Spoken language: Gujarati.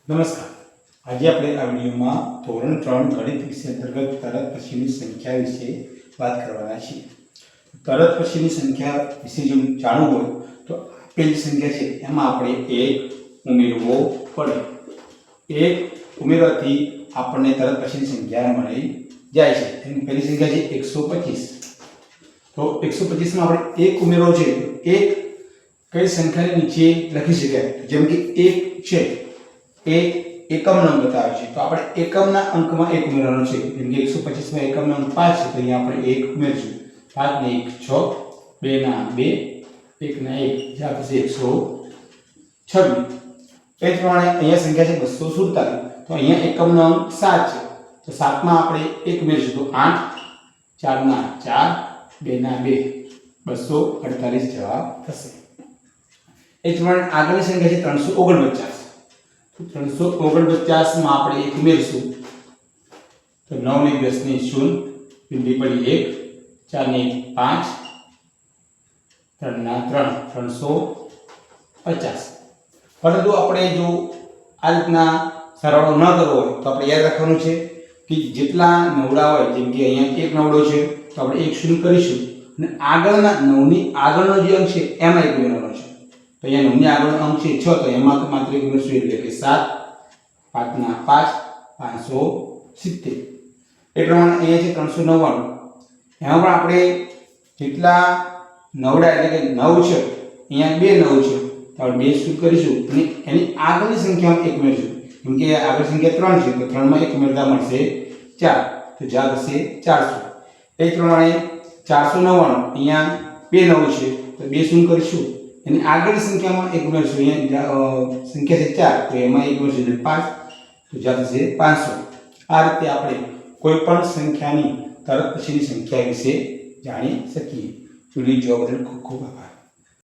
નમસ્કાર. આજે આપણે આ વિડીયોમાં ધોરણ 3 ગણિત વિષય અંતર્ગત તરત પછીની સંખ્યા વિશે વાત કરવાના છીએ. તરત પછીની સંખ્યા વિશે જો જાણવું હોય તો આપેલી સંખ્યા છે એમાં આપણે 1 ઉમેરવો પડે. 1 ઉમેરવાથી આપણને તરત પછીની સંખ્યા મળી જાય છે. એની પહેલી સંખ્યા છે 125. તો 125 માં આપણે 1 ઉમેરવો છે તો 1 કઈ સંખ્યાની નીચે લખી શકાય? જેમ કે 1 છે એ એકમ અંક બતાવે છે તો આપણે એકમના અંકમાં 1 ઉમેરવાનો છે. જેમ કે 125 માં એકમનો અંક 5 છે તો અહીંયા આપણે 1 ઉમેરશું. 5 ને 1 6, 2 ના 2, 1 ના 1 જ્યાં પછી 126. એ જ પ્રમાણે અહીંયા સંખ્યા છે 247 તો અહીંયા એકમનો અંક 7 છે તો 7 માં આપણે 1 ઉમેરશું તો 8, 4 ના 4, 2 ના 2, 248 જવાબ થશે. એ જ પ્રમાણે આગળની સંખ્યા છે 349. 349 માં આપણે 1 ઉમેરશું તો 9 ને 10 ને 0, બિંદી પડી 1, 4 ને 1 5, 3 ના 3, 350. પરંતુ આપણે જો આ રીતના સરવાળો ન કરવો હોય તો આપણે યાદ રાખવાનું છે કે જેટલા નવડા હોય, જેમ કે અહીંયા 1 નવડો છે તો આપણે 1 શૂન્ય કરીશું અને આગળના 9 ની આગળનો જે અંક છે એમાં 1 ઉમેરવાનો છે. તો અહીંયા 9 ની આગળનો અંક છે 6 તો એમાં તો માત્ર 1 ઉમેરશું એટલે કે 7, 5 ના 5, 570. એ પ્રમાણે અહીંયા છે 399. એમાં પણ આપણે જેટલા નવડા એટલે કે 9 છે અહીંયા 2 9 છે તો આપણે 2 શું કરીશું અને એની આગળની સંખ્યામાં 1 ઉમેરશું. કેમ કે આગળ સંખ્યા 3 છે તો 3 માં 1 ઉમેરતા મળશે 4 તો જવાબ હશે 400. એ જ પ્રમાણે 499 અહીંયા 2 9 છે તો 2 શું કરીશું એની આગળની સંખ્યામાં 1 ઉમેરશું. અહીંયા સંખ્યા છે 4 તો એમાં 1 ઉમેરશું એટલે 5 તો જવાબ થશે 500. આ રીતે આપણે કોઈ પણ સંખ્યાની તરત પછીની સંખ્યા વિશે જાણી શકીએ. વિડીયો જોવા બદલ ખૂબ ખૂબ આભાર.